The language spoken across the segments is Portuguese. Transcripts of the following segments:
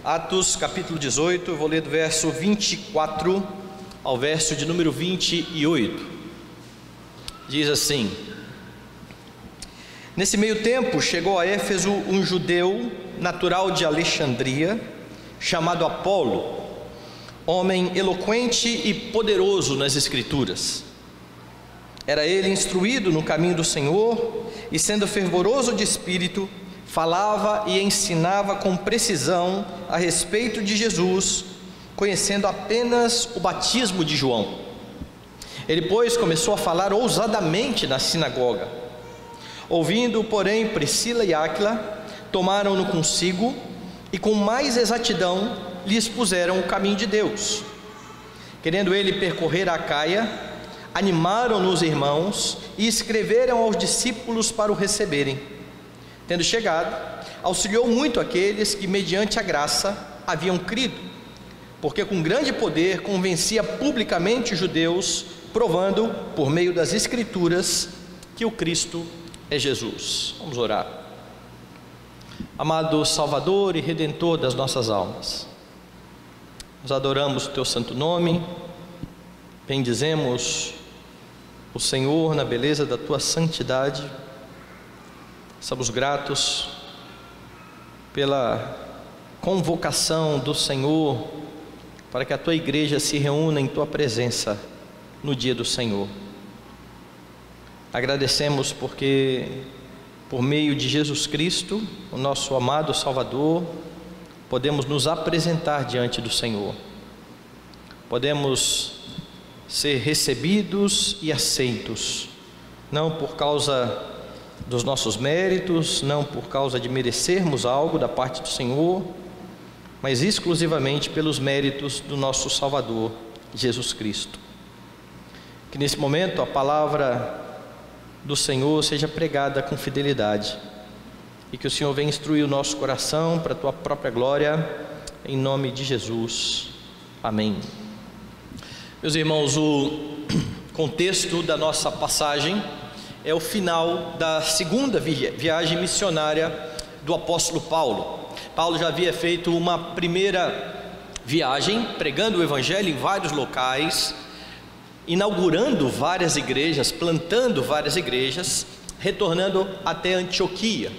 Atos capítulo 18, eu vou ler do verso 24 ao verso de número 28. Diz assim: Nesse meio tempo chegou a Éfeso um judeu natural de Alexandria, chamado Apolo, homem eloquente e poderoso nas Escrituras. Era ele instruído no caminho do Senhor e, sendo fervoroso de espírito, falava e ensinava com precisão a respeito de Jesus, conhecendo apenas o batismo de João. Ele, pois, começou a falar ousadamente na sinagoga. Ouvindo, porém, Priscila e Áquila, tomaram-no consigo e com mais exatidão lhe expuseram o caminho de Deus. Querendo ele percorrer a Acaia, animaram-no os irmãos e escreveram aos discípulos para o receberem. Tendo chegado, auxiliou muito aqueles que mediante a graça haviam crido, porque com grande poder convencia publicamente os judeus, provando por meio das Escrituras que o Cristo é Jesus. Vamos orar. Amado Salvador e Redentor das nossas almas, nós adoramos o teu santo nome, bendizemos o Senhor na beleza da tua santidade. Somos gratos pela convocação do Senhor para que a tua igreja se reúna em tua presença no dia do Senhor. Agradecemos porque, por meio de Jesus Cristo, o nosso amado Salvador, podemos nos apresentar diante do Senhor, podemos ser recebidos e aceitos, não por causa dos nossos méritos, não por causa de merecermos algo da parte do Senhor, mas exclusivamente pelos méritos do nosso Salvador, Jesus Cristo. Que nesse momento a palavra do Senhor seja pregada com fidelidade, e que o Senhor venha instruir o nosso coração para a tua própria glória, em nome de Jesus, amém. Meus irmãos, o contexto da nossa passagem é o final da segunda viagem missionária do apóstolo Paulo. Paulo já havia feito uma primeira viagem, pregando o evangelho em vários locais, inaugurando várias igrejas, plantando várias igrejas, retornando até Antioquia.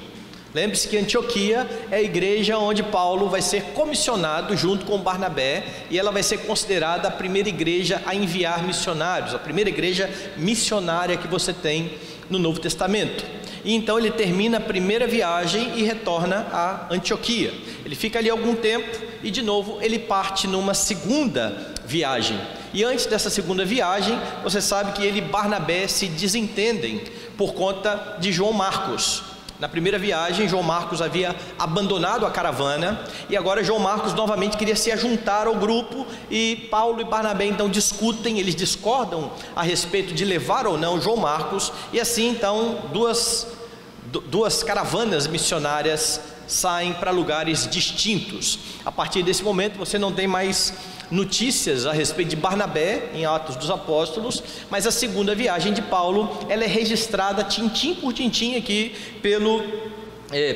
Lembre-se que Antioquia é a igreja onde Paulo vai ser comissionado junto com Barnabé, e ela vai ser considerada a primeira igreja a enviar missionários, a primeira igreja missionária que você tem no Novo Testamento. E então ele termina a primeira viagem e retorna a Antioquia. Ele fica ali algum tempo e de novo ele parte numa segunda viagem. E antes dessa segunda viagem, você sabe que ele e Barnabé se desentendem por conta de João Marcos. Na primeira viagem, João Marcos havia abandonado a caravana, e agora João Marcos novamente queria se juntar ao grupo, e Paulo e Barnabé então discutem, eles discordam a respeito de levar ou não João Marcos, e assim então duas caravanas missionárias saem para lugares distintos. A partir desse momento você não tem mais notícias a respeito de Barnabé em Atos dos Apóstolos, mas a segunda viagem de Paulo, ela é registrada tintim por tintim aqui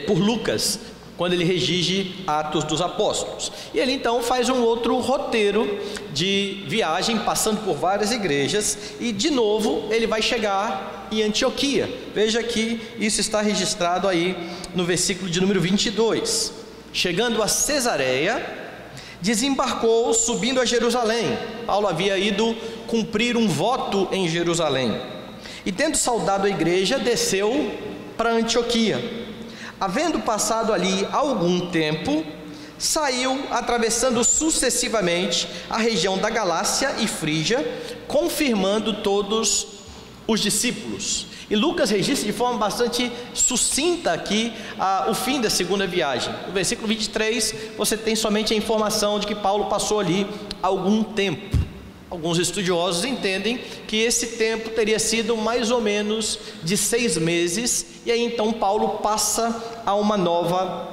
por Lucas, quando ele redige Atos dos Apóstolos. E ele então faz um outro roteiro de viagem, passando por várias igrejas, e de novo ele vai chegar em Antioquia. Veja que isso está registrado aí no versículo de número 22. Chegando a Cesareia, desembarcou subindo a Jerusalém. Paulo havia ido cumprir um voto em Jerusalém, e tendo saudado a igreja, desceu para Antioquia. Havendo passado ali algum tempo, saiu atravessando sucessivamente a região da Galácia e Frígia, confirmando todos os discípulos. E Lucas registra de forma bastante sucinta aqui o fim da segunda viagem. No versículo 23 você tem somente a informação de que Paulo passou ali algum tempo. Alguns estudiosos entendem que esse tempo teria sido mais ou menos de 6 meses, e aí então Paulo passa a uma nova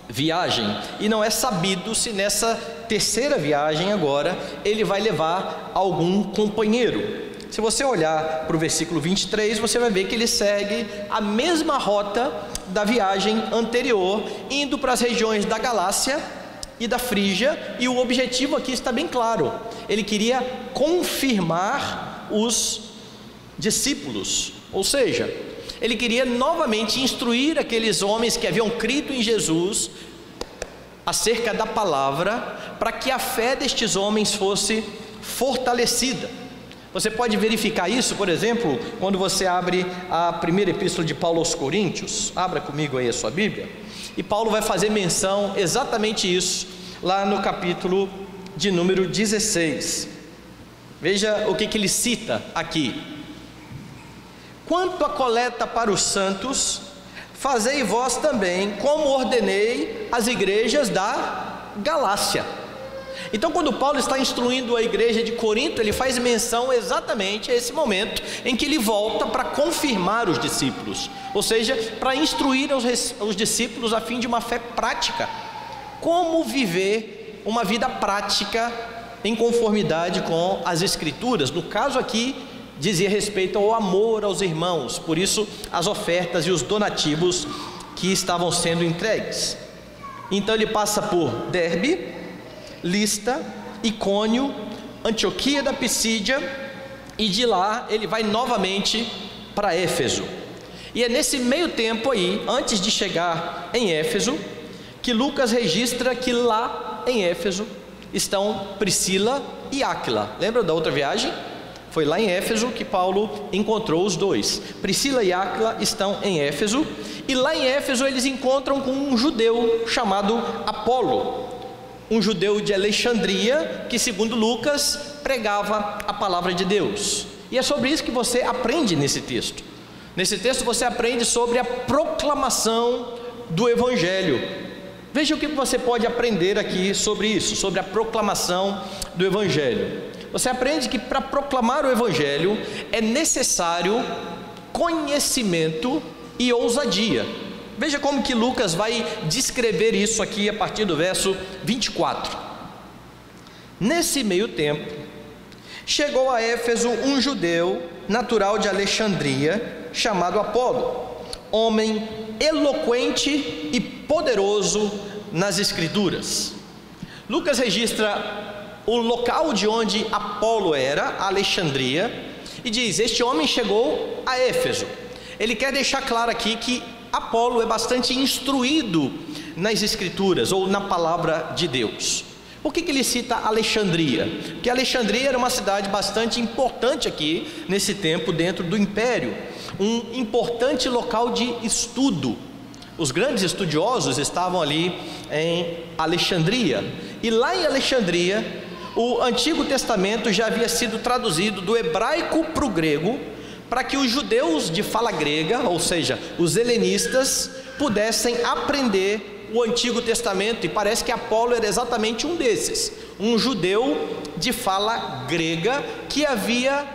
viagem, e não é sabido se nessa terceira viagem agora ele vai levar algum companheiro. Se você olhar para o versículo 23, você vai ver que ele segue a mesma rota da viagem anterior, indo para as regiões da Galácia e da Frígia, e o objetivo aqui está bem claro: ele queria confirmar os discípulos, ou seja, ele queria novamente instruir aqueles homens que haviam crido em Jesus acerca da palavra, para que a fé destes homens fosse fortalecida. Você pode verificar isso, por exemplo, quando você abre a primeira epístola de Paulo aos Coríntios. Abra comigo aí a sua Bíblia, e Paulo vai fazer menção exatamente isso, lá no capítulo de número 16. Veja o que ele cita aqui: quanto à coleta para os santos, fazei vós também, como ordenei às igrejas da Galácia. Então, quando Paulo está instruindo a igreja de Corinto, ele faz menção exatamente a esse momento em que ele volta para confirmar os discípulos, ou seja, para instruir os discípulos a fim de uma fé prática. Como viver uma vida prática em conformidade com as Escrituras. No caso aqui, dizia respeito ao amor aos irmãos, por isso as ofertas e os donativos que estavam sendo entregues. Então ele passa por Derbe, Lista, Icônio, Antioquia da Pisídia, e de lá ele vai novamente para Éfeso. E é nesse meio tempo aí, antes de chegar em Éfeso, que Lucas registra que lá em Éfeso estão Priscila e Áquila. Lembra da outra viagem? Foi lá em Éfeso que Paulo encontrou os dois. Priscila e Áquila estão em Éfeso, e lá em Éfeso eles encontram com um judeu chamado Apolo, um judeu de Alexandria, que segundo Lucas pregava a palavra de Deus. E é sobre isso que você aprende nesse texto. Nesse texto você aprende sobre a proclamação do Evangelho. Veja o que você pode aprender aqui sobre isso, sobre a proclamação do Evangelho. Você aprende que para proclamar o Evangelho é necessário conhecimento e ousadia. Veja como que Lucas vai descrever isso aqui a partir do verso 24. Nesse meio tempo, chegou a Éfeso um judeu natural de Alexandria, chamado Apolo, homem eloquente e poderoso nas Escrituras. Lucas registra o local de onde Apolo era, Alexandria, e diz: este homem chegou a Éfeso. Ele quer deixar claro aqui que Apolo é bastante instruído nas Escrituras, ou na palavra de Deus. Por que ele cita Alexandria? Porque Alexandria era uma cidade bastante importante aqui, nesse tempo, dentro do Império, um importante local de estudo. Os grandes estudiosos estavam ali em Alexandria, e lá em Alexandria, o Antigo Testamento já havia sido traduzido do hebraico para o grego, para que os judeus de fala grega, ou seja, os helenistas, pudessem aprender o Antigo Testamento. E parece que Apolo era exatamente um desses, um judeu de fala grega que havia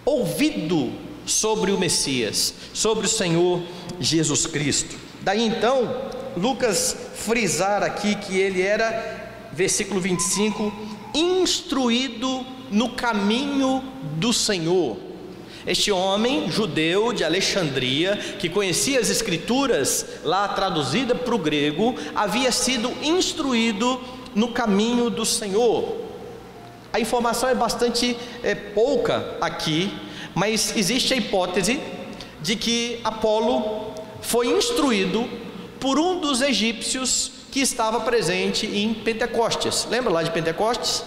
ouvido sobre o Messias, sobre o Senhor Jesus Cristo. Daí então, Lucas frisar aqui que ele era, versículo 25, instruído no caminho do Senhor. Este homem judeu de Alexandria, que conhecia as Escrituras lá traduzida para o grego, havia sido instruído no caminho do Senhor. A informação é bastante pouca aqui, mas existe a hipótese de que Apolo foi instruído por um dos egípcios que estava presente em Pentecostes. Lembra lá de Pentecostes?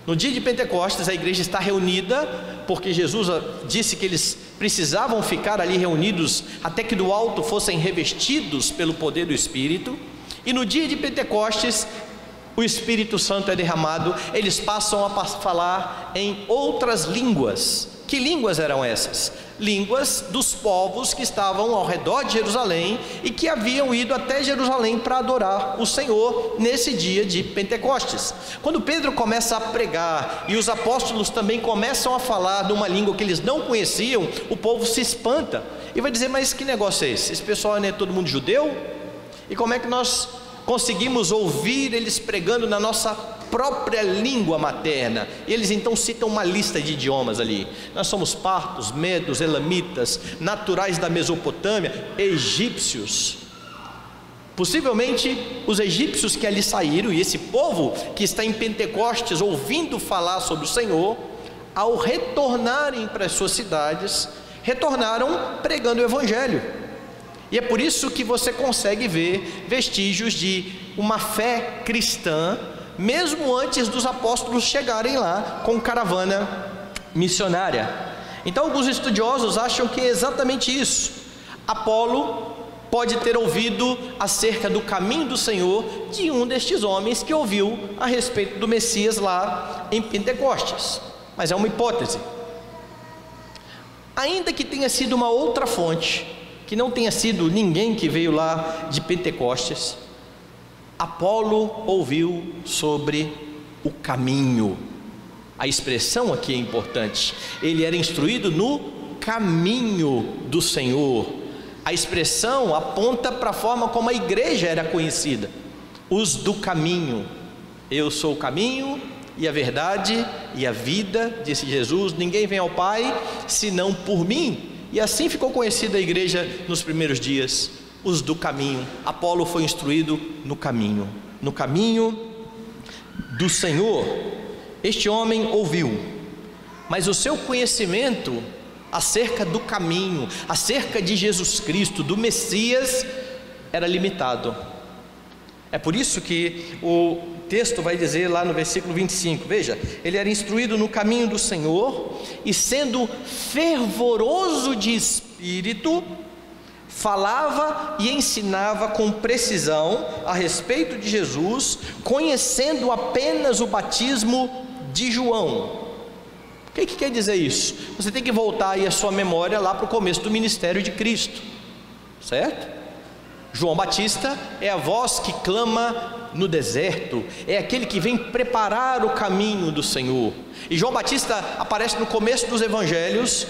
No dia de Pentecostes a igreja está reunida, porque Jesus disse que eles precisavam ficar ali reunidos até que do alto fossem revestidos pelo poder do Espírito. E no dia de Pentecostes o Espírito Santo é derramado, eles passam a falar em outras línguas. Que línguas eram essas? Línguas dos povos que estavam ao redor de Jerusalém e que haviam ido até Jerusalém para adorar o Senhor nesse dia de Pentecostes. Quando Pedro começa a pregar e os apóstolos também começam a falar numa língua que eles não conheciam, o povo se espanta e vai dizer: mas que negócio é esse? Esse pessoal não é todo mundo judeu? E como é que nós conseguimos ouvir eles pregando na nossa própria língua materna? E eles então citam uma lista de idiomas ali. Nós somos partos, medos, elamitas, naturais da Mesopotâmia, egípcios. Possivelmente os egípcios que ali saíram, e esse povo que está em Pentecostes ouvindo falar sobre o Senhor, ao retornarem para as suas cidades, retornaram pregando o Evangelho. E é por isso que você consegue ver vestígios de uma fé cristã, mesmo antes dos apóstolos chegarem lá com caravana missionária. Então alguns estudiosos acham que é exatamente isso. Apolo pode ter ouvido acerca do caminho do Senhor de um destes homens que ouviu a respeito do Messias lá em Pentecostes, mas é uma hipótese. Ainda que tenha sido uma outra fonte, que não tenha sido ninguém que veio lá de Pentecostes, Apolo ouviu sobre o caminho. A expressão aqui é importante. Ele era instruído no caminho do Senhor. A expressão aponta para a forma como a igreja era conhecida: os do caminho. Eu sou o caminho e a verdade e a vida, disse Jesus. Ninguém vem ao Pai senão por mim. E assim ficou conhecida a igreja nos primeiros dias: os do caminho. Apolo foi instruído no caminho do Senhor. Este homem ouviu, mas o seu conhecimento acerca do caminho, acerca de Jesus Cristo, do Messias, era limitado. É por isso que o texto vai dizer lá no versículo 25, veja, ele era instruído no caminho do Senhor, e sendo fervoroso de espírito, falava e ensinava com precisão a respeito de Jesus, conhecendo apenas o batismo de João. O que quer dizer isso? Você tem que voltar aí a sua memória lá para o começo do ministério de Cristo, certo? João Batista é a voz que clama no deserto, é aquele que vem preparar o caminho do Senhor. E João Batista aparece no começo dos evangelhos,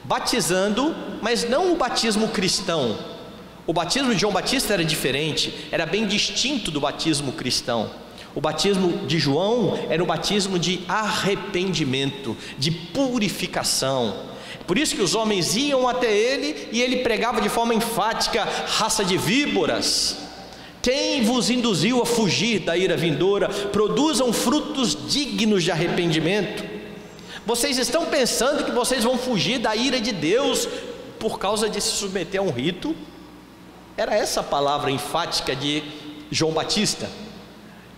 batizando, mas não o batismo cristão. O batismo de João Batista era diferente, era bem distinto do batismo cristão. O batismo de João era o batismo de arrependimento, de purificação. Por isso que os homens iam até ele e ele pregava de forma enfática: raça de víboras, quem vos induziu a fugir da ira vindoura? Produzam frutos dignos de arrependimento. Vocês estão pensando que vocês vão fugir da ira de Deus por causa de se submeter a um rito? Era essa a palavra enfática de João Batista.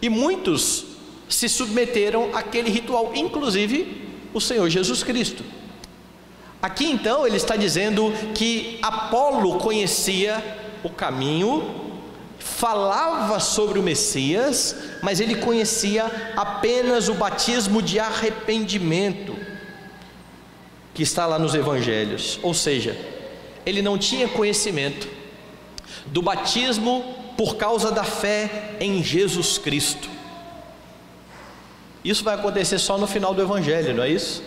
E muitos se submeteram àquele ritual, inclusive o Senhor Jesus Cristo. Aqui então ele está dizendo que Apolo conhecia o caminho, falava sobre o Messias, mas ele conhecia apenas o batismo de arrependimento que está lá nos evangelhos. Ou seja, ele não tinha conhecimento do batismo por causa da fé em Jesus Cristo. Isso vai acontecer só no final do evangelho, não é isso?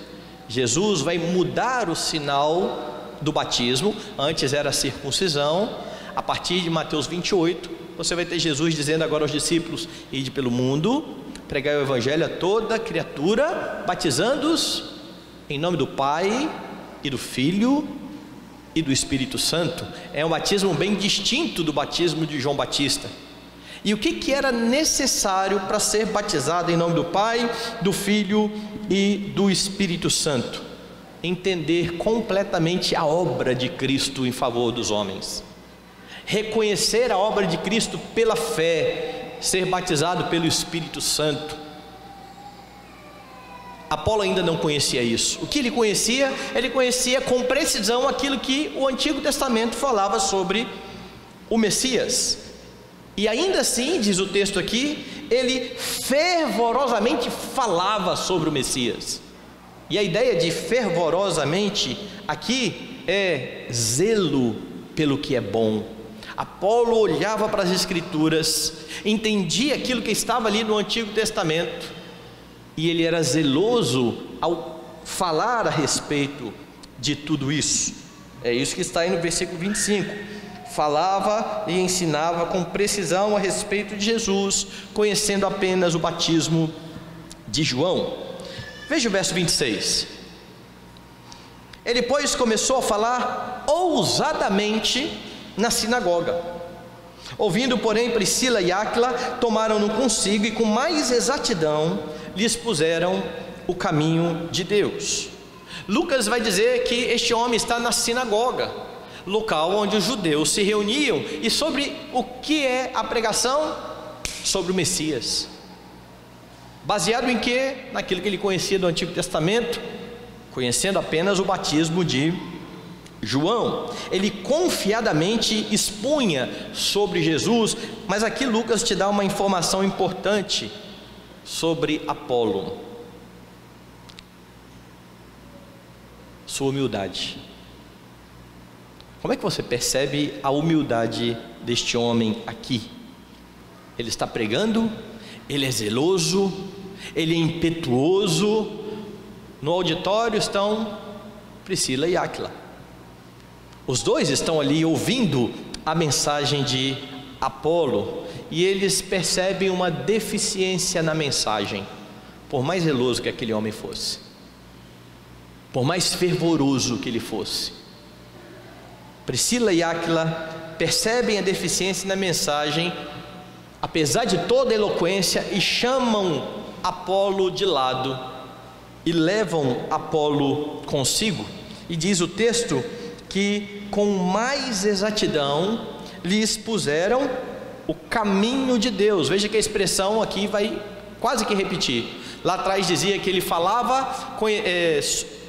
Jesus vai mudar o sinal do batismo. Antes era a circuncisão. A partir de Mateus 28, você vai ter Jesus dizendo agora aos discípulos: ide pelo mundo, pregai o evangelho a toda criatura, batizando-os em nome do Pai e do Filho e do Espírito Santo. É um batismo bem distinto do batismo de João Batista. E o que era necessário para ser batizado em nome do Pai, do Filho e do Espírito Santo? Entender completamente a obra de Cristo em favor dos homens, reconhecer a obra de Cristo pela fé, ser batizado pelo Espírito Santo. Apolo ainda não conhecia isso. O que ele conhecia? Ele conhecia com precisão aquilo que o Antigo Testamento falava sobre o Messias. E ainda assim, diz o texto aqui, ele fervorosamente falava sobre o Messias. E a ideia de fervorosamente aqui é zelo pelo que é bom. Apolo olhava para as Escrituras, entendia aquilo que estava ali no Antigo Testamento, e ele era zeloso ao falar a respeito de tudo isso. É isso que está aí no versículo 25. Falava e ensinava com precisão a respeito de Jesus, conhecendo apenas o batismo de João. Veja o verso 26. Ele, pois, começou a falar ousadamente na sinagoga, Ouvindo, porém, Priscila e Áquila, tomaram-no consigo e com mais exatidão lhes puseram o caminho de Deus. Lucas vai dizer que este homem está na sinagoga, local onde os judeus se reuniam. E sobre o que é a pregação? Sobre o Messias. Baseado em quê? Naquilo que ele conhecia do Antigo Testamento, conhecendo apenas o batismo de João. Ele confiadamente expunha sobre Jesus, mas aqui Lucas te dá uma informação importante sobre Apolo: sua humildade. Como é que você percebe a humildade deste homem aqui? Ele está pregando, ele é zeloso, ele é impetuoso. No auditório estão Priscila e Áquila. Os dois estão ali ouvindo a mensagem de Apolo, e eles percebem uma deficiência na mensagem, por mais zeloso que aquele homem fosse, por mais fervoroso que ele fosse. Priscila e Áquila percebem a deficiência na mensagem, apesar de toda a eloquência, e chamam Apolo de lado e levam Apolo consigo. E diz o texto que com mais exatidão lhes puseram o caminho de Deus. Veja que a expressão aqui vai quase que repetir. Lá atrás dizia que ele falava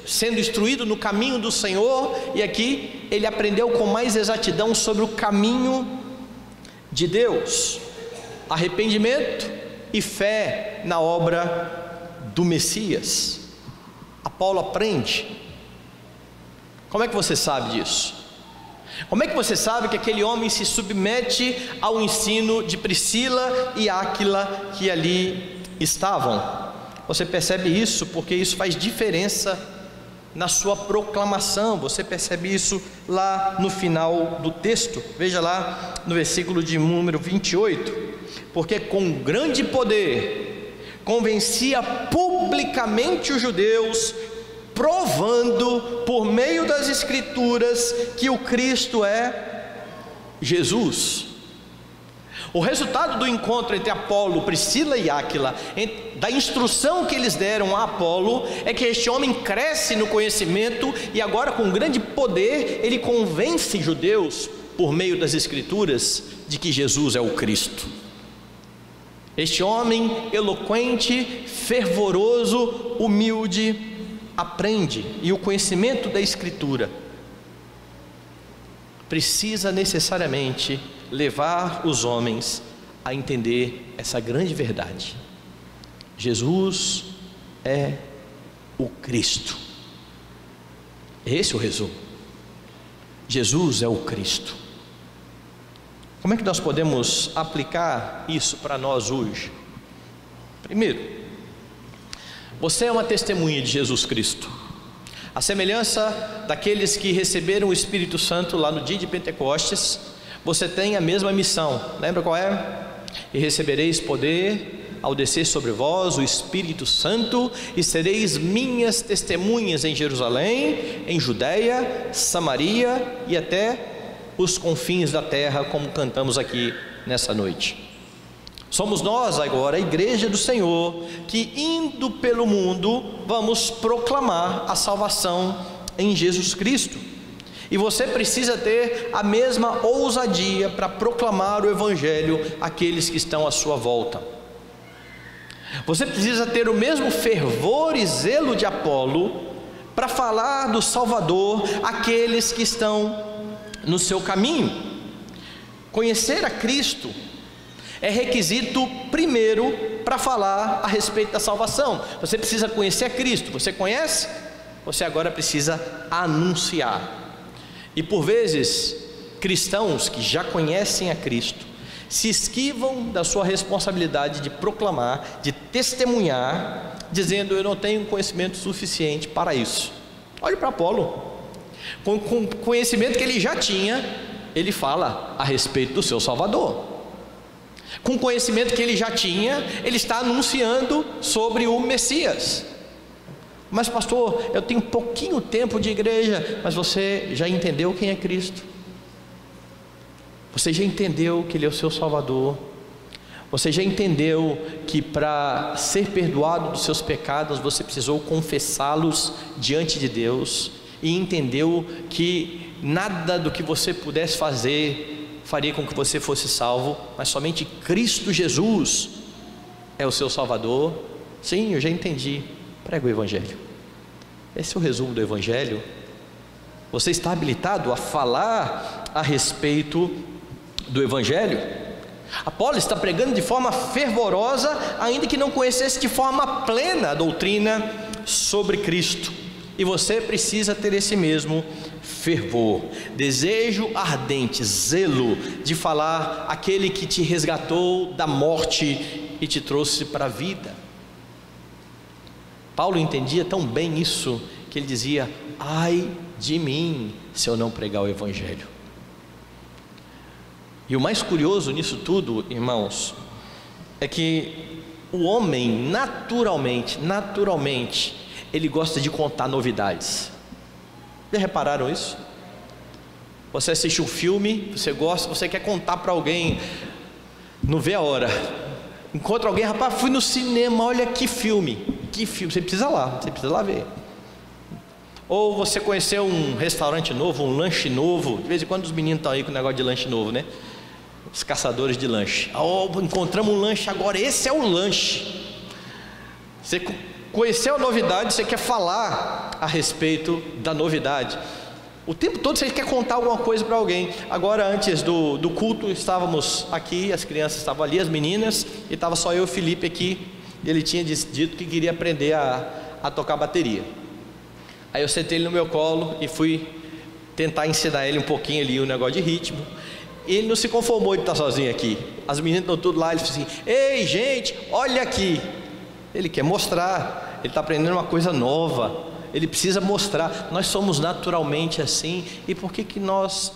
sendo instruído no caminho do Senhor, e aqui ele aprendeu com mais exatidão sobre o caminho de Deus. Arrependimento e fé na obra do Messias. Apolo aprende. Como é que você sabe disso? Como é que você sabe que aquele homem se submete ao ensino de Priscila e Áquila que ali estavam? Você percebe isso porque isso faz diferença na sua proclamação. Você percebe isso lá no final do texto. Veja lá no versículo de número 28. Porque com grande poder convencia publicamente os judeus, provando por meio das Escrituras que o Cristo é Jesus. O resultado do encontro entre Apolo, Priscila e Áquila, da instrução que eles deram a Apolo, é que este homem cresce no conhecimento, e agora com grande poder ele convence judeus por meio das Escrituras de que Jesus é o Cristo. Este homem eloquente, fervoroso, humilde, aprende, e o conhecimento da Escritura precisa necessariamente levar os homens a entender essa grande verdade: Jesus é o Cristo. Esse é o resumo. Jesus é o Cristo. Como é que nós podemos aplicar isso para nós hoje? Primeiro, você é uma testemunha de Jesus Cristo. A semelhança daqueles que receberam o Espírito Santo lá no dia de Pentecostes, você tem a mesma missão. Lembra qual é? E recebereis poder ao descer sobre vós o Espírito Santo, e sereis minhas testemunhas em Jerusalém, em Judeia, Samaria e até os confins da terra, como cantamos aqui nessa noite. Somos nós agora, a igreja do Senhor, que indo pelo mundo, vamos proclamar a salvação em Jesus Cristo. E você precisa ter a mesma ousadia para proclamar o Evangelho àqueles que estão à sua volta. Você precisa ter o mesmo fervor e zelo de Apolo para falar do Salvador àqueles que estão no seu caminho. Conhecer a Cristo é requisito primeiro para falar a respeito da salvação. Você precisa conhecer a Cristo. Você conhece? Você agora precisa anunciar. E por vezes, cristãos que já conhecem a Cristo se esquivam da sua responsabilidade de proclamar, de testemunhar, dizendo: eu não tenho conhecimento suficiente para isso. Olhe para Apolo. Com o conhecimento que ele já tinha, ele fala a respeito do seu Salvador. Com o conhecimento que ele já tinha, ele está anunciando sobre o Messias. Mas pastor, eu tenho pouquinho tempo de igreja. Mas você já entendeu quem é Cristo? Você já entendeu que Ele é o seu Salvador? Você já entendeu que para ser perdoado dos seus pecados, você precisou confessá-los diante de Deus? E entendeu que nada do que você pudesse fazer faria com que você fosse salvo, mas somente Cristo Jesus é o seu Salvador? Sim, eu já entendi. Prega o Evangelho. Esse é o resumo do Evangelho. Você está habilitado a falar a respeito do Evangelho? Apolo está pregando de forma fervorosa, ainda que não conhecesse de forma plena a doutrina sobre Cristo. E você precisa ter esse mesmo fervor, desejo ardente, zelo de falar aquele que te resgatou da morte e te trouxe para a vida. Paulo entendia tão bem isso, que ele dizia: ai de mim se eu não pregar o Evangelho. E o mais curioso nisso tudo, irmãos, é que o homem naturalmente, ele gosta de contar novidades. Já repararam isso? Você assiste um filme, você gosta, você quer contar para alguém, não vê a hora. Encontra alguém: rapaz, fui no cinema, olha que filme, você precisa lá ver. Ou você conheceu um restaurante novo, um lanche novo. De vez em quando os meninos estão aí com o negócio de lanche novo, né? Os caçadores de lanche. Encontramos um lanche agora, esse é o lanche. Você conheceu a novidade, você quer falar a respeito da novidade. O tempo todo você quer contar alguma coisa para alguém. Agora, antes do culto, estávamos aqui, as crianças estavam ali, as meninas, e estava só eu e o Felipe aqui. Ele tinha dito que queria aprender a tocar bateria. Aí eu sentei ele no meu colo e fui tentar ensinar ele um pouquinho ali o negócio de ritmo. E ele não se conformou de estar sozinho aqui. As meninas estão tudo lá, ele falou assim: ei gente, olha aqui. Ele quer mostrar, ele está aprendendo uma coisa nova, ele precisa mostrar. Nós somos naturalmente assim. E por que nós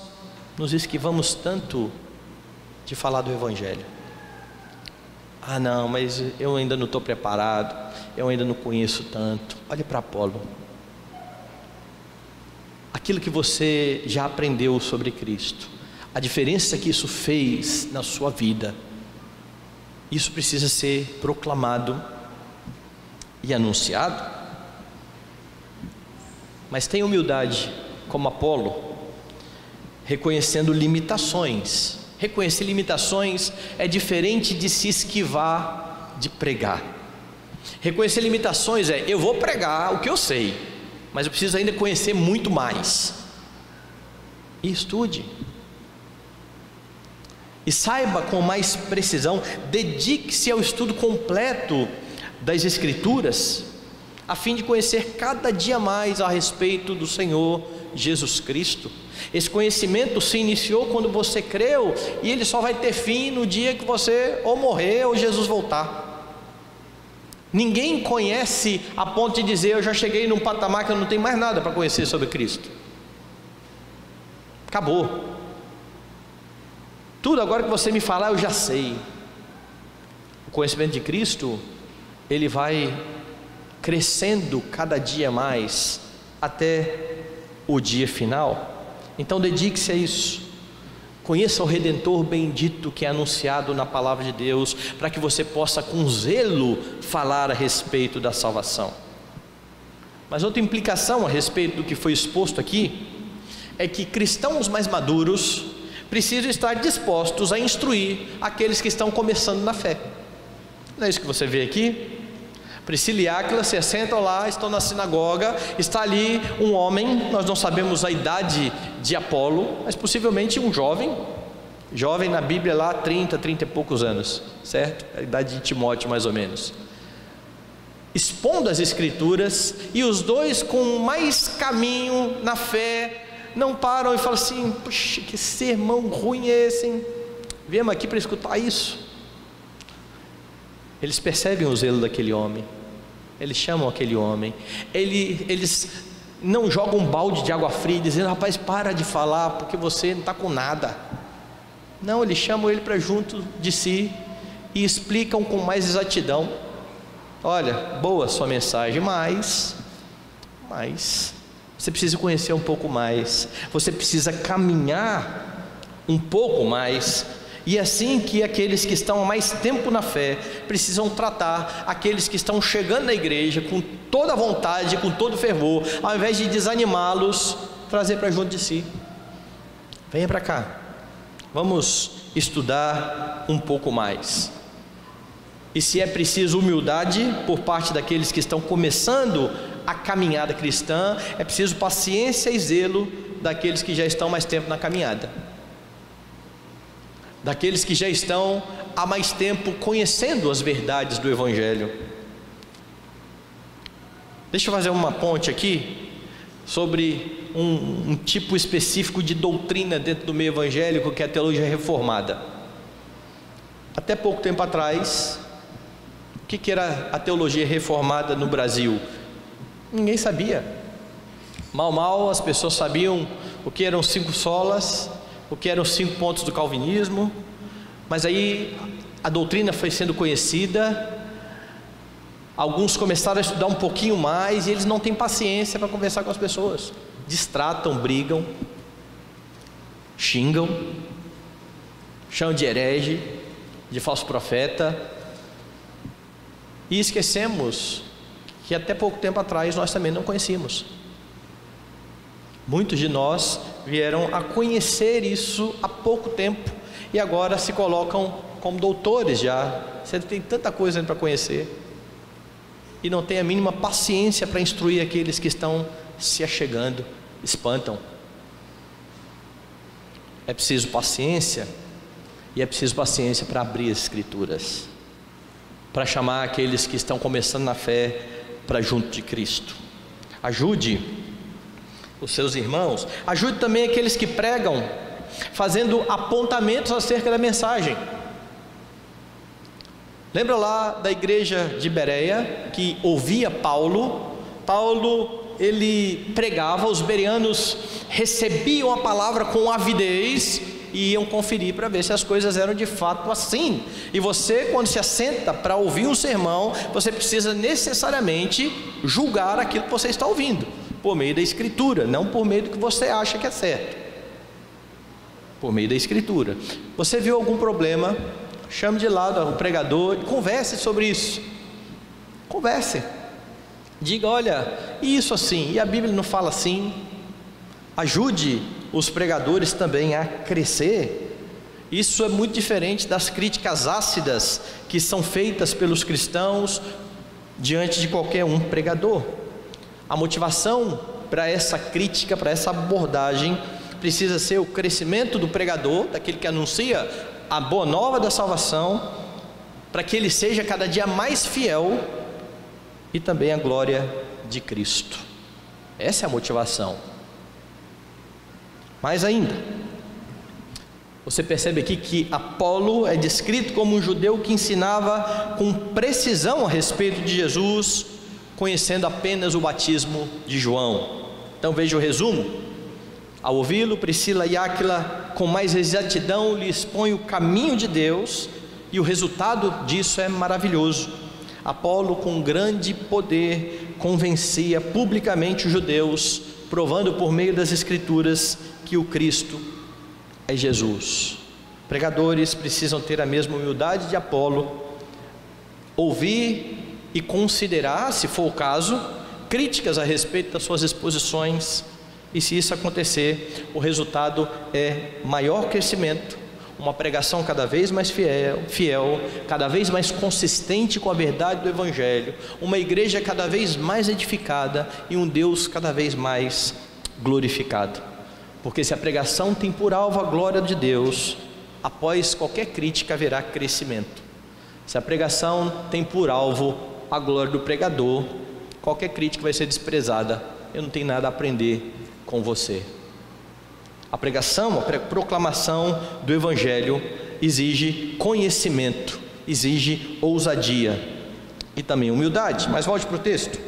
nos esquivamos tanto de falar do Evangelho? Ah não, mas eu ainda não estou preparado, eu ainda não conheço tanto. Olhe para Apolo. Aquilo que você já aprendeu sobre Cristo, a diferença que isso fez na sua vida, isso precisa ser proclamado e anunciado. Mas tenha humildade como Apolo, reconhecendo limitações. Reconhecer limitações é diferente de se esquivar de pregar. Reconhecer limitações é: eu vou pregar o que eu sei, mas eu preciso ainda conhecer muito mais. E estude. E saiba com mais precisão, dedique-se ao estudo completo das Escrituras, a fim de conhecer cada dia mais a respeito do Senhor Jesus Cristo. Esse conhecimento se iniciou quando você creu, e ele só vai ter fim no dia que você ou morrer ou Jesus voltar. Ninguém conhece a ponto de dizer: eu já cheguei num patamar que eu não tenho mais nada para conhecer sobre Cristo. Acabou. Tudo agora que você me falar eu já sei. O conhecimento de Cristo, ele vai crescendo cada dia mais até o dia final. Então dedique-se a isso. Conheça o Redentor bendito que é anunciado na palavra de Deus, para que você possa com zelo falar a respeito da salvação. Mas outra implicação a respeito do que foi exposto aqui é que cristãos mais maduros precisam estar dispostos a instruir aqueles que estão começando na fé. Não é isso que você vê aqui? Priscila e Áquila se assentam lá, estão na sinagoga, está ali um homem, nós não sabemos a idade de Apolo, mas possivelmente um jovem na Bíblia lá, 30 e poucos anos, certo? A idade de Timóteo mais ou menos, expondo as Escrituras, e os dois com mais caminho na fé, não param e falam assim: puxa, que sermão ruim é esse, hein? Viemos aqui para escutar isso. Eles percebem o zelo daquele homem, eles chamam aquele homem, eles não jogam um balde de água fria dizendo: rapaz, para de falar porque você não está com nada. Não, eles chamam ele para junto de si e explicam com mais exatidão: olha, boa sua mensagem, mas você precisa conhecer um pouco mais, você precisa caminhar um pouco mais. E é assim que aqueles que estão há mais tempo na fé precisam tratar aqueles que estão chegando na igreja com toda a vontade, com todo o fervor, ao invés de desanimá-los, trazer para junto de si. Venha para cá, vamos estudar um pouco mais. E se é preciso humildade por parte daqueles que estão começando a caminhada cristã, é preciso paciência e zelo daqueles que já estão mais tempo na caminhada, daqueles que já estão há mais tempo conhecendo as verdades do Evangelho. Deixa eu fazer uma ponte aqui sobre um tipo específico de doutrina dentro do meio evangélico, que é a teologia reformada. Até pouco tempo atrás, o que era a teologia reformada no Brasil? Ninguém sabia. Mal as pessoas sabiam o que eram 5 solas, o que eram 5 pontos do calvinismo, mas aí a doutrina foi sendo conhecida, alguns começaram a estudar um pouquinho mais, e eles não têm paciência para conversar com as pessoas, distratam, brigam, xingam, chamam de herege, de falso profeta, e esquecemos que até pouco tempo atrás nós também não conhecíamos. Muitos de nós vieram a conhecer isso há pouco tempo e agora se colocam como doutores já. Você tem tanta coisa para conhecer e não tem a mínima paciência para instruir aqueles que estão se achegando, espantam. É preciso paciência, e é preciso paciência para abrir as Escrituras, para chamar aqueles que estão começando na fé para junto de Cristo. Ajude os seus irmãos, ajude também aqueles que pregam, fazendo apontamentos acerca da mensagem. Lembra lá da igreja de Bereia, que ouvia Paulo, ele pregava, os bereanos recebiam a palavra com avidez, e iam conferir para ver se as coisas eram de fato assim. E você, quando se assenta para ouvir um sermão, você precisa necessariamente julgar aquilo que você está ouvindo, por meio da Escritura, não por meio do que você acha que é certo, por meio da Escritura. Você viu algum problema, chame de lado o pregador e converse sobre isso. Converse, diga: olha, isso assim, e a Bíblia não fala assim. Ajude os pregadores também a crescer. Isso é muito diferente das críticas ácidas que são feitas pelos cristãos diante de qualquer um pregador. A motivação para essa crítica, para essa abordagem, precisa ser o crescimento do pregador, daquele que anuncia a boa nova da salvação, para que ele seja cada dia mais fiel, e também a glória de Cristo. Essa é a motivação. Mais ainda, você percebe aqui que Apolo é descrito como um judeu que ensinava com precisão a respeito de Jesus, conhecendo apenas o batismo de João. Então veja o resumo. Ao ouvi-lo, Priscila e Áquila com mais exatidão lhe expõem o caminho de Deus, e o resultado disso é maravilhoso. Apolo, com grande poder, convencia publicamente os judeus, provando por meio das Escrituras que o Cristo é Jesus. Pregadores precisam ter a mesma humildade de Apolo, ouvir e considerar, se for o caso, críticas a respeito das suas exposições, e se isso acontecer, o resultado é maior crescimento, uma pregação cada vez mais fiel, cada vez mais consistente com a verdade do Evangelho, uma igreja cada vez mais edificada e um Deus cada vez mais glorificado. Porque se a pregação tem por alvo a glória de Deus, após qualquer crítica haverá crescimento. Se a pregação tem por alvo a glória do pregador, qualquer crítica vai ser desprezada. Eu não tenho nada a aprender com você. A pregação, a proclamação do Evangelho exige conhecimento, exige ousadia e também humildade. Mas volte para o texto.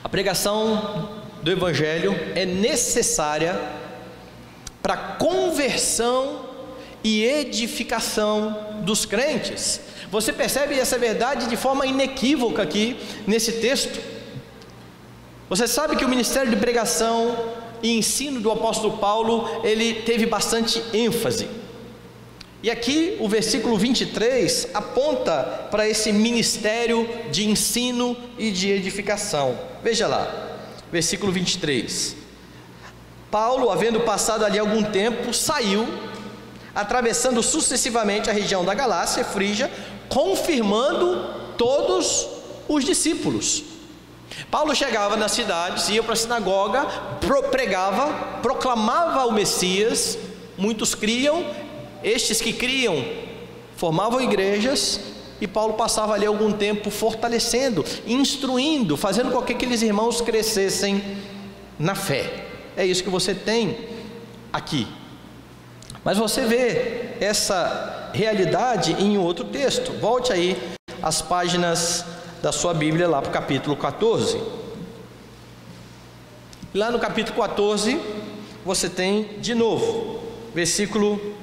A pregação do Evangelho é necessária para a conversão e edificação dos crentes. Você percebe essa verdade de forma inequívoca aqui nesse texto. Você sabe que o ministério de pregação e ensino do apóstolo Paulo, ele teve bastante ênfase. E aqui o versículo 23 aponta para esse ministério de ensino e de edificação. Veja lá, versículo 23. Paulo, havendo passado ali algum tempo, saiu, atravessando sucessivamente a região da Galácia e Frígia, confirmando todos os discípulos. Paulo chegava nas cidades, ia para a sinagoga, pregava, proclamava o Messias, muitos criam, estes que criam formavam igrejas, e Paulo passava ali algum tempo fortalecendo, instruindo, fazendo com que aqueles irmãos crescessem na fé. É isso que você tem aqui. Mas você vê essa realidade em outro texto. Volte aí as páginas da sua Bíblia lá para o capítulo 14. Lá no capítulo 14 você tem de novo versículo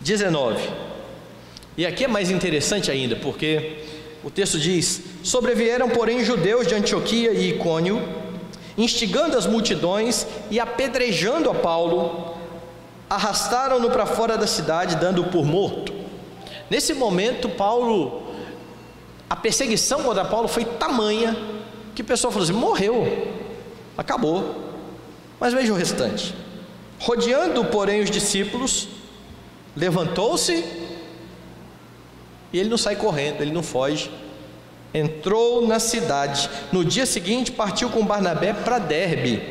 19. E aqui é mais interessante ainda, porque o texto diz: sobrevieram porém judeus de Antioquia e Icônio, instigando as multidões e apedrejando a Paulo, arrastaram-no para fora da cidade, dando-o por morto. Nesse momento, a perseguição contra Paulo foi tamanha, que o pessoal falou assim: morreu, acabou. Mas veja o restante. Rodeando, porém, os discípulos, levantou-se, e ele não sai correndo, ele não foge, entrou na cidade. No dia seguinte partiu com Barnabé para Derbe,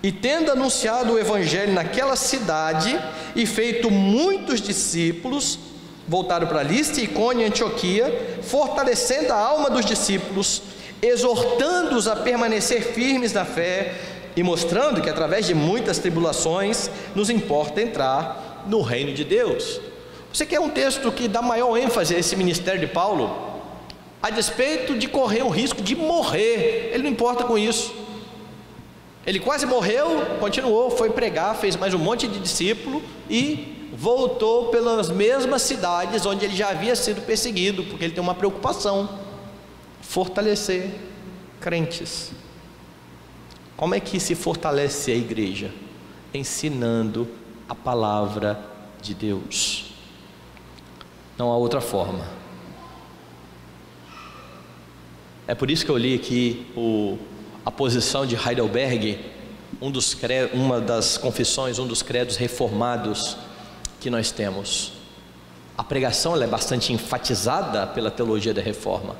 e tendo anunciado o evangelho naquela cidade e feito muitos discípulos, voltaram para Listra, Icônio e Antioquia, fortalecendo a alma dos discípulos, exortando-os a permanecer firmes na fé e mostrando que através de muitas tribulações nos importa entrar no reino de Deus. Você quer um texto que dá maior ênfase a esse ministério de Paulo? A despeito de correr o risco de morrer, ele não importa com isso. Ele quase morreu, continuou, foi pregar, fez mais um monte de discípulo e voltou pelas mesmas cidades onde ele já havia sido perseguido, porque ele tem uma preocupação: fortalecer crentes. Como é que se fortalece a igreja? Ensinando a palavra de Deus. Não há outra forma. É por isso que eu li aqui a posição de Heidelberg, uma das confissões, um dos credos reformados que nós temos. A pregação ela é bastante enfatizada pela teologia da reforma.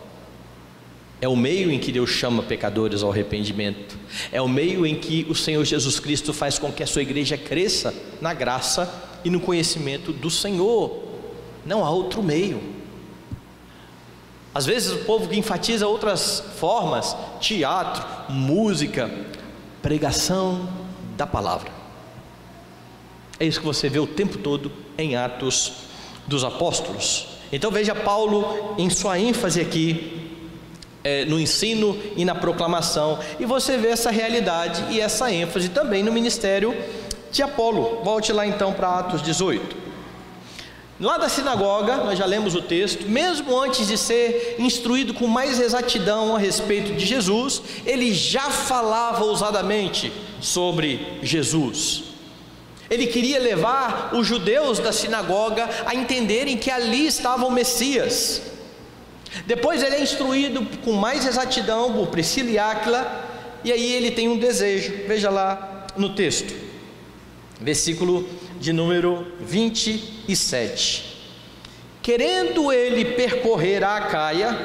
É o meio em que Deus chama pecadores ao arrependimento. É o meio em que o Senhor Jesus Cristo faz com que a sua igreja cresça na graça e no conhecimento do Senhor. Não há outro meio. Às vezes o povo que enfatiza outras formas, teatro, música, pregação da palavra. É isso que você vê o tempo todo em Atos dos Apóstolos. Então veja Paulo em sua ênfase aqui, no ensino e na proclamação, e você vê essa realidade e essa ênfase também no ministério de Apolo. Volte lá então para Atos 18. Lá da sinagoga, nós já lemos o texto, mesmo antes de ser instruído com mais exatidão a respeito de Jesus, ele já falava ousadamente sobre Jesus. Ele queria levar os judeus da sinagoga a entenderem que ali estava o Messias. Depois ele é instruído com mais exatidão por Priscila e Áquila, e aí ele tem um desejo. Veja lá no texto, versículo de número 27. Querendo ele percorrer a Acaia,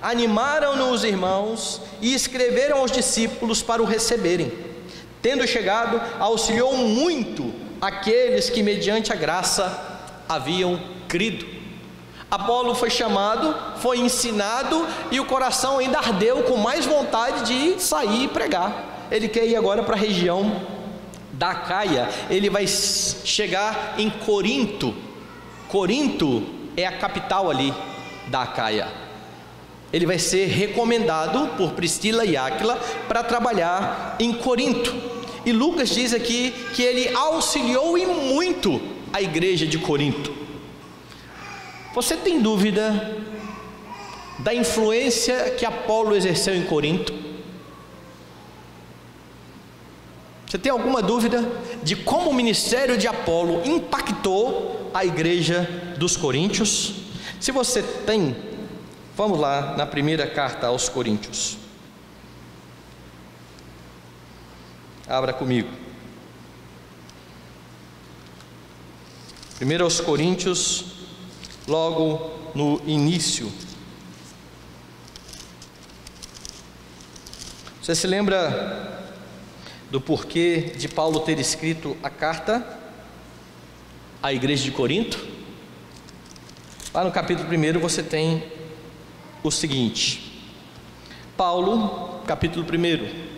animaram-no os irmãos e escreveram aos discípulos para o receberem. Tendo chegado, auxiliou muito aqueles que mediante a graça haviam crido. Apolo foi chamado, foi ensinado, e o coração ainda ardeu com mais vontade de sair e pregar. Ele quer ir agora para a região da Acaia. Ele vai chegar em Corinto. Corinto é a capital ali da Acaia. Ele vai ser recomendado por Priscila e Áquila para trabalhar em Corinto. E Lucas diz aqui que ele auxiliou e muito a igreja de Corinto. Você tem dúvida da influência que Apolo exerceu em Corinto? Você tem alguma dúvida de como o ministério de Apolo impactou a igreja dos coríntios? Se você tem, vamos lá na primeira carta aos Coríntios. Abra comigo. 1 aos Coríntios, logo no início. Você se lembra do porquê de Paulo ter escrito a carta à igreja de Corinto? Lá no capítulo 1 você tem o seguinte: Paulo, capítulo 1: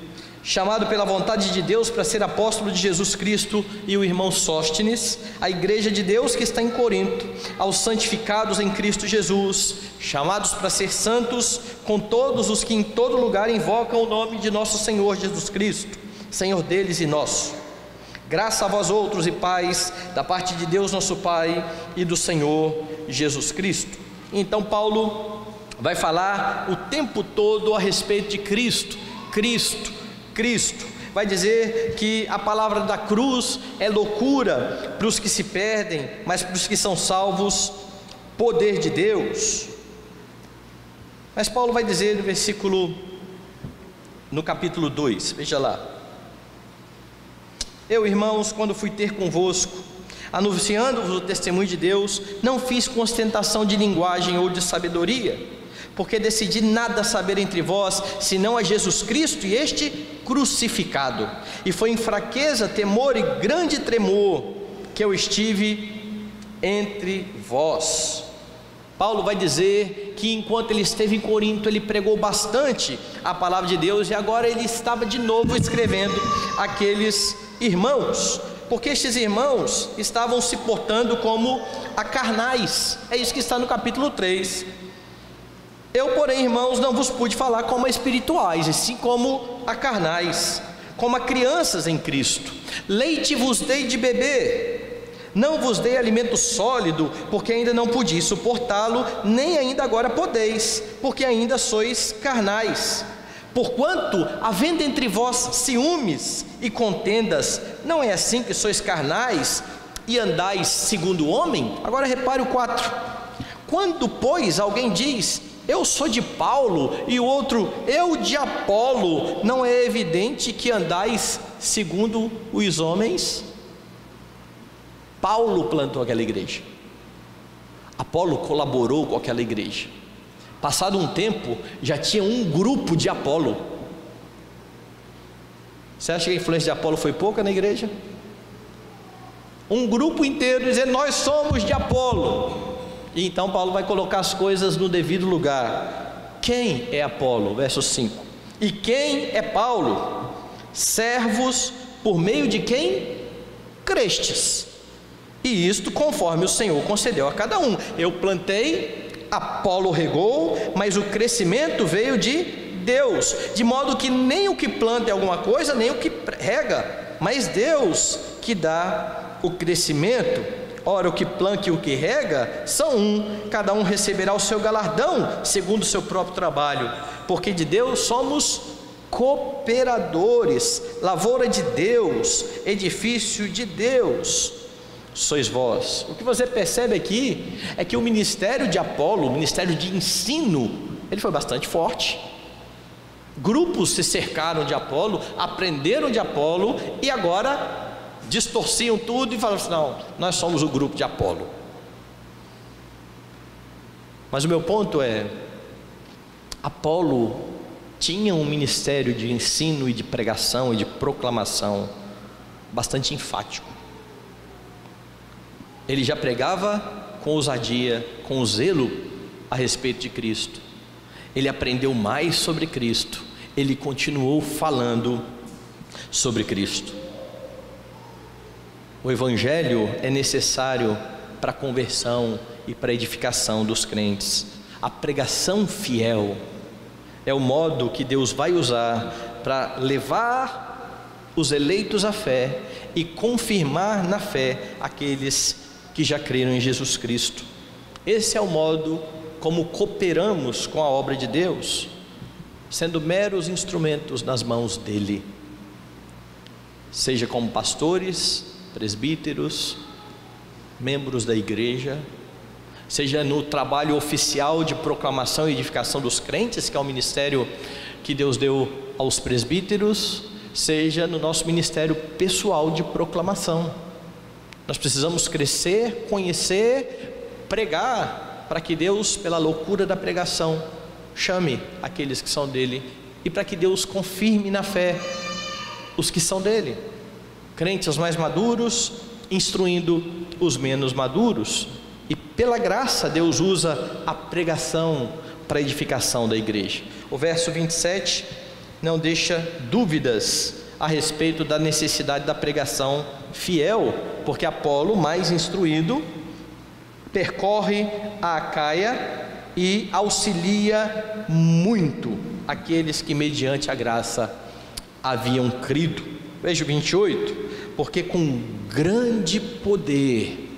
chamado pela vontade de Deus para ser apóstolo de Jesus Cristo, e o irmão Sóstenes, a igreja de Deus que está em Corinto, aos santificados em Cristo Jesus, chamados para ser santos, com todos os que em todo lugar invocam o nome de nosso Senhor Jesus Cristo, Senhor deles e nosso. Graça a vós outros e paz, da parte de Deus nosso Pai e do Senhor Jesus Cristo. Então Paulo vai falar o tempo todo a respeito de Cristo. Vai dizer que a palavra da cruz é loucura para os que se perdem, mas para os que são salvos, poder de Deus. Mas Paulo vai dizer no capítulo 2, veja lá: eu, irmãos, quando fui ter convosco, anunciando-vos o testemunho de Deus, não fiz com ostentação de linguagem ou de sabedoria, porque decidi nada saber entre vós, senão a Jesus Cristo e este crucificado. E foi em fraqueza, temor e grande tremor que eu estive entre vós. Paulo vai dizer que enquanto ele esteve em Corinto, ele pregou bastante a palavra de Deus, e agora ele estava de novo escrevendo aqueles irmãos, porque estes irmãos estavam se portando como a carnais. É isso que está no capítulo 3. Eu, porém, irmãos, não vos pude falar como a espirituais, e sim como a carnais, como a crianças em Cristo. Leite vos dei de beber, não vos dei alimento sólido, porque ainda não podia suportá-lo, nem ainda agora podeis, porque ainda sois carnais. Porquanto, havendo entre vós ciúmes e contendas, não é assim que sois carnais e andais segundo o homem? Agora repare o 4. Quando, pois, alguém diz: eu sou de Paulo, e o outro: eu de Apolo, não é evidente que andais segundo os homens? Paulo plantou aquela igreja, Apolo colaborou com aquela igreja. Passado um tempo, já tinha um grupo de Apolo. Você acha que a influência de Apolo foi pouca na igreja? Um grupo inteiro dizendo: nós somos de Apolo. E então Paulo vai colocar as coisas no devido lugar. Quem é Apolo? Verso 5. E quem é Paulo? Servos por meio de quem crestes, e isto conforme o Senhor concedeu a cada um. Eu plantei, Apolo regou, mas o crescimento veio de Deus, de modo que nem o que planta é alguma coisa, nem o que rega, mas Deus que dá o crescimento. Ora, o que planta e o que rega são um, cada um receberá o seu galardão segundo o seu próprio trabalho, porque de Deus somos cooperadores, lavoura de Deus, edifício de Deus sois vós. O que você percebe aqui é que o ministério de Apolo, o ministério de ensino, ele foi bastante forte. Grupos se cercaram de Apolo, aprenderam de Apolo, e agora distorciam tudo e falaram assim: não, nós somos o grupo de Apolo. Mas o meu ponto é: Apolo tinha um ministério de ensino e de pregação e de proclamação bastante enfático. Ele já pregava com ousadia, com zelo a respeito de Cristo. Ele aprendeu mais sobre Cristo, ele continuou falando sobre Cristo. O Evangelho é necessário para a conversão e para a edificação dos crentes. A pregação fiel é o modo que Deus vai usar para levar os eleitos à fé e confirmar na fé aqueles que já creram em Jesus Cristo. Esse é o modo como cooperamos com a obra de Deus, sendo meros instrumentos nas mãos dele, seja como pastores, presbíteros, membros da igreja, seja no trabalho oficial de proclamação e edificação dos crentes, que é o ministério que Deus deu aos presbíteros, seja no nosso ministério pessoal de proclamação. Nós precisamos crescer, conhecer, pregar, para que Deus, pela loucura da pregação, chame aqueles que são dele, e para que Deus confirme na fé os que são dele, crentes mais maduros, instruindo os menos maduros. E pela graça Deus usa a pregação para a edificação da igreja. O verso 27 não deixa dúvidas a respeito da necessidade da pregação fiel, porque Apolo, mais instruído, percorre a Acaia e auxilia muito aqueles que mediante a graça haviam crido. Veja o 28, porque com grande poder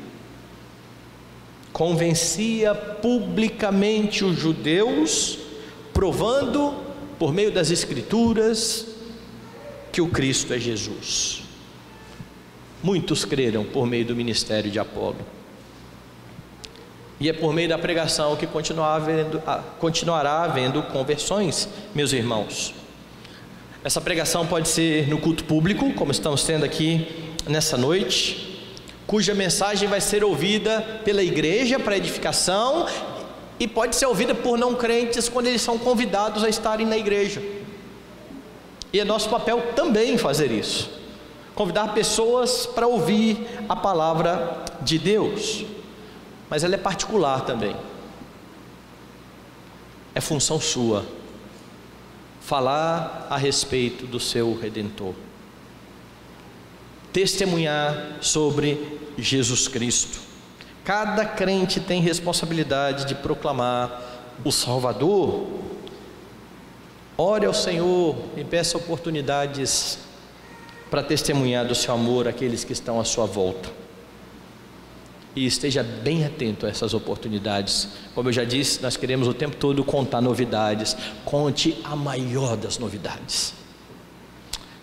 convencia publicamente os judeus, provando por meio das escrituras que o Cristo é Jesus. Muitos creram por meio do ministério de Apolo, e é por meio da pregação que continuará havendo conversões, meus irmãos. Essa pregação pode ser no culto público, como estamos tendo aqui nessa noite, cuja mensagem vai ser ouvida pela igreja para edificação, e pode ser ouvida por não crentes quando eles são convidados a estarem na igreja. E é nosso papel também fazer isso, convidar pessoas para ouvir a palavra de Deus, mas ela é particular também, é função sua falar a respeito do seu Redentor, testemunhar sobre Jesus Cristo. Cada crente tem responsabilidade de proclamar o Salvador. Ore ao Senhor e peça oportunidades para testemunhar do seu amor àqueles que estão à sua volta, e esteja bem atento a essas oportunidades. Como eu já disse, nós queremos o tempo todo contar novidades. Conte a maior das novidades: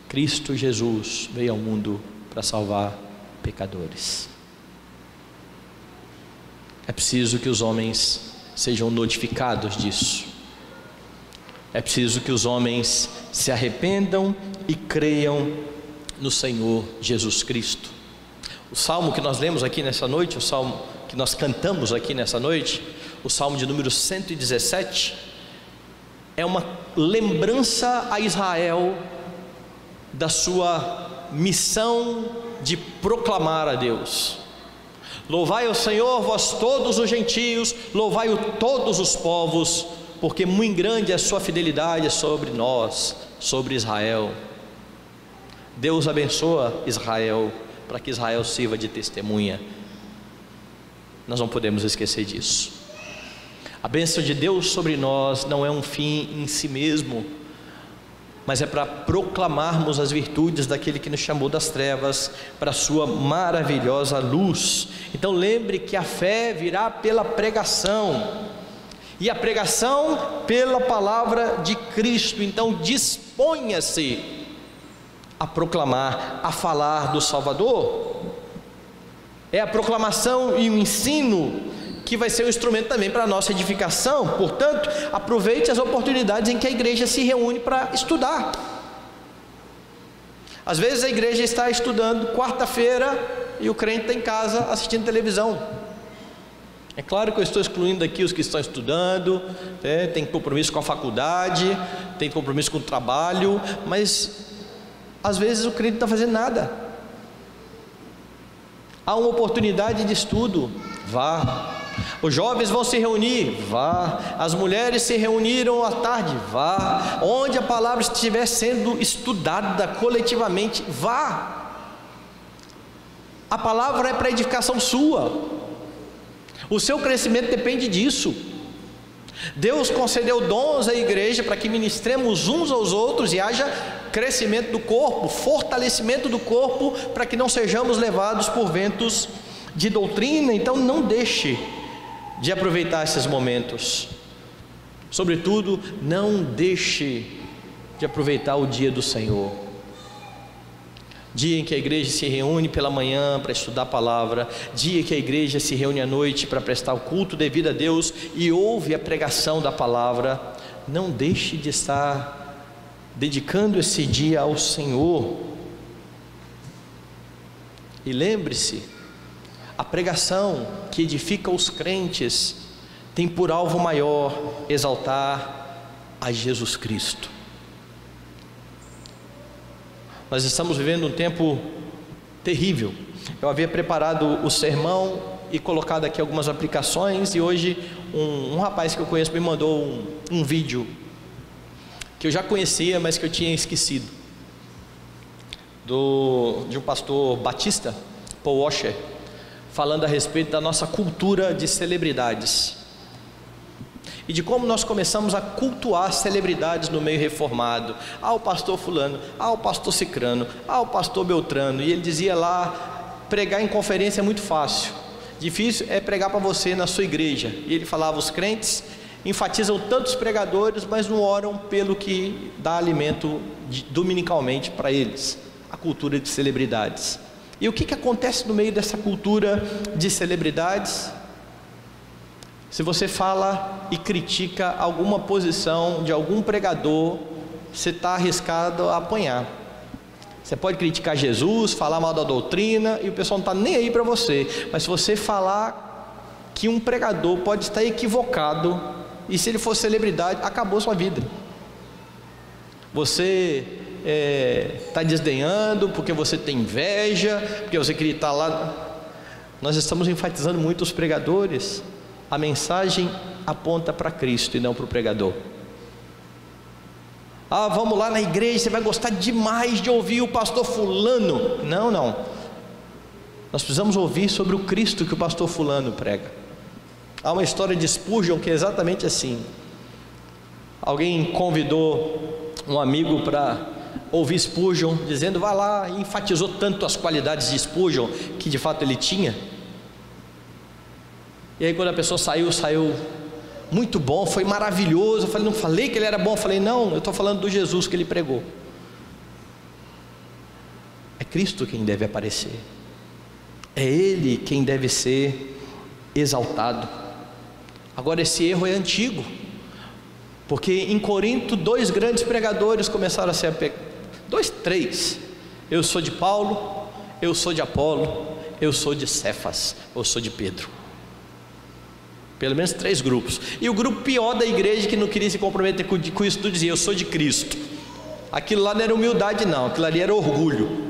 Cristo Jesus veio ao mundo para salvar pecadores. É preciso que os homens sejam notificados disso. É preciso que os homens se arrependam e creiam no Senhor Jesus Cristo. O salmo que nós lemos aqui nessa noite, o salmo que nós cantamos aqui nessa noite, o salmo de número 117, é uma lembrança a Israel da sua missão de proclamar a Deus. Louvai ao Senhor, vós todos os gentios, louvai-o todos os povos, porque muito grande é a sua fidelidade sobre nós, sobre Israel. Deus abençoa Israel, para que Israel sirva de testemunha. Nós não podemos esquecer disso. A bênção de Deus sobre nós não é um fim em si mesmo, mas é para proclamarmos as virtudes daquele que nos chamou das trevas para a sua maravilhosa luz. Então lembre que a fé virá pela pregação, e a pregação pela palavra de Cristo. Então disponha-se a proclamar, a falar do Salvador. É a proclamação e o ensino que vai ser um instrumento também para a nossa edificação. Portanto, aproveite as oportunidades em que a igreja se reúne para estudar. Às vezes a igreja está estudando quarta-feira e o crente está em casa assistindo televisão. É claro que eu estou excluindo aqui os que estão estudando, tem compromisso com a faculdade, tem compromisso com o trabalho, mas às vezes o crente não está fazendo nada. Há uma oportunidade de estudo, vá. Os jovens vão se reunir, vá. As mulheres se reuniram à tarde, vá. Onde a palavra estiver sendo estudada coletivamente, vá. A palavra é para edificação sua. O seu crescimento depende disso. Deus concedeu dons à igreja para que ministremos uns aos outros e haja crescimento do corpo, fortalecimento do corpo, para que não sejamos levados por ventos de doutrina. Então não deixe de aproveitar esses momentos. Sobretudo, não deixe de aproveitar o dia do Senhor. Dia em que a igreja se reúne pela manhã para estudar a palavra, dia que a igreja se reúne à noite para prestar o culto devido a Deus e ouve a pregação da palavra. Não deixe de estar dedicando esse dia ao Senhor. E lembre-se, a pregação que edifica os crentes tem por alvo maior exaltar a Jesus Cristo. Nós estamos vivendo um tempo terrível. Eu havia preparado o sermão e colocado aqui algumas aplicações, e hoje um rapaz que eu conheço me mandou um vídeo que eu já conhecia, mas que eu tinha esquecido, de um pastor batista, Paul Washer, falando a respeito da nossa cultura de celebridades e de como nós começamos a cultuar celebridades no meio reformado. O pastor fulano, o pastor cicrano, o pastor beltrano. E ele dizia lá, pregar em conferência é muito fácil, difícil é pregar para você na sua igreja. E ele falava, os crentes enfatizam tantos pregadores, mas não oram pelo que dá alimento dominicalmente para eles, a cultura de celebridades. E o que acontece no meio dessa cultura de celebridades? Se você fala e critica alguma posição de algum pregador, você está arriscado a apanhar. Você pode criticar Jesus, falar mal da doutrina, e o pessoal não está nem aí para você. Mas se você falar que um pregador pode estar equivocado, e se ele for celebridade, acabou sua vida. Você está desdenhando porque você tem inveja, porque você queria estar lá. Nós estamos enfatizando muito os pregadores. A mensagem aponta para Cristo e não para o pregador. Vamos lá na igreja, você vai gostar demais de ouvir o pastor fulano. Não. Nós precisamos ouvir sobre o Cristo que o pastor fulano prega. Há uma história de Spurgeon que é exatamente assim. Alguém convidou um amigo para ouvir Spurgeon, dizendo, vá lá, e enfatizou tanto as qualidades de Spurgeon, que de fato ele tinha. E aí quando a pessoa saiu muito bom, foi maravilhoso. Eu falei, não falei que ele era bom? Eu falei, não, eu estou falando do Jesus que ele pregou. É Cristo quem deve aparecer, é Ele quem deve ser exaltado. Agora esse erro é antigo, porque em Corinto 2 grandes pregadores começaram a ser três. Eu sou de Paulo, eu sou de Apolo, eu sou de Cefas, eu sou de Pedro. Pelo menos 3 grupos. E o grupo pior da igreja, que não queria se comprometer com isso, tu dizia, eu sou de Cristo. Aquilo lá não era humildade não, aquilo ali era orgulho.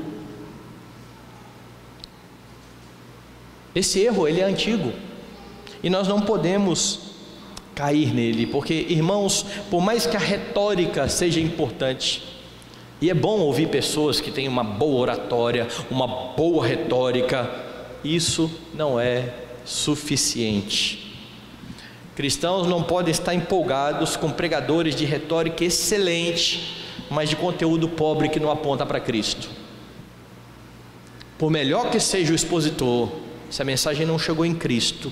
Esse erro, ele é antigo, e nós não podemos cair nele, porque, irmãos, por mais que a retórica seja importante, e é bom ouvir pessoas que têm uma boa oratória, uma boa retórica, isso não é suficiente. Cristãos não podem estar empolgados com pregadores de retórica excelente, mas de conteúdo pobre que não aponta para Cristo. Por melhor que seja o expositor, se a mensagem não chegou em Cristo,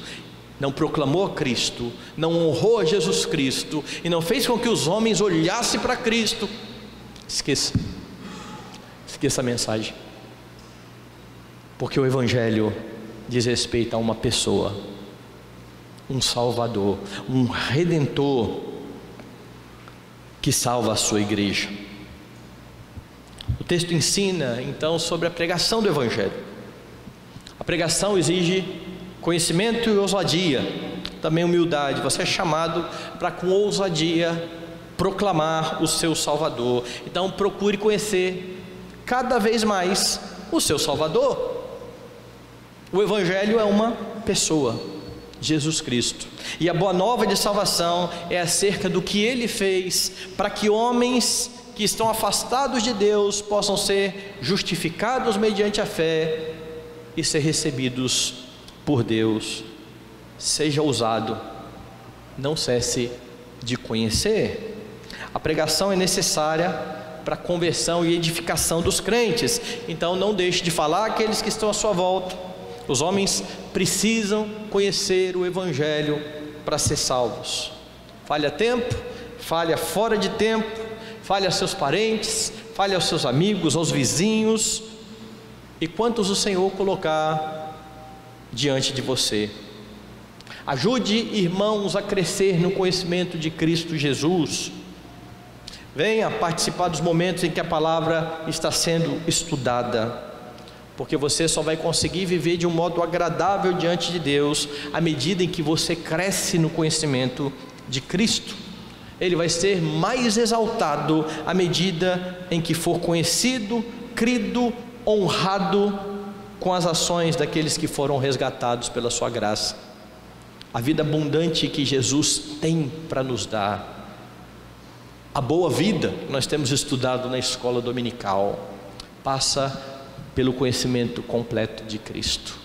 não proclamou a Cristo, não honrou a Jesus Cristo e não fez com que os homens olhassem para Cristo, esqueça a mensagem, porque o Evangelho diz respeito a uma pessoa, um Salvador, um Redentor que salva a sua igreja. O texto ensina então sobre a pregação do Evangelho. A pregação exige conhecimento e ousadia, também humildade. Você é chamado para com ousadia proclamar o seu Salvador. Então procure conhecer cada vez mais o seu Salvador. O Evangelho é uma pessoa, Jesus Cristo, e a boa nova de salvação é acerca do que Ele fez para que homens que estão afastados de Deus possam ser justificados mediante a fé e ser recebidos por Deus. Seja ousado, não cesse de conhecer. A pregação é necessária para a conversão e edificação dos crentes, então não deixe de falar àqueles que estão à sua volta, Os homens precisam conhecer o Evangelho para ser salvos. Falha tempo, falha fora de tempo, falha aos seus parentes, falha aos seus amigos, aos vizinhos, e quantos o Senhor colocar diante de você. Ajude irmãos a crescer no conhecimento de Cristo Jesus. Venha participar dos momentos em que a palavra está sendo estudada, porque você só vai conseguir viver de um modo agradável diante de Deus à medida em que você cresce no conhecimento de Cristo. Ele vai ser mais exaltado à medida em que for conhecido, crido, honrado com as ações daqueles que foram resgatados pela sua graça. A vida abundante que Jesus tem para nos dar, a boa vida que nós temos estudado na escola dominical, passa pelo conhecimento completo de Cristo,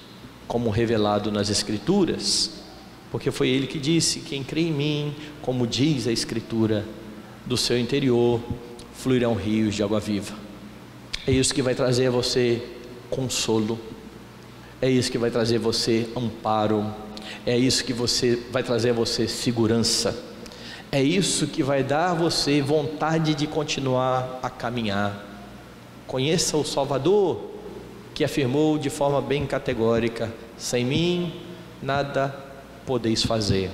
como revelado nas Escrituras, porque foi Ele que disse: quem crê em mim, como diz a Escritura, do seu interior fluirão rios de água viva. É isso que vai trazer a você consolo, é isso que vai trazer a você amparo, é isso que vai trazer a você segurança, é isso que vai dar a você vontade de continuar a caminhar. Conheça o Salvador, que afirmou de forma bem categórica: sem mim nada podeis fazer.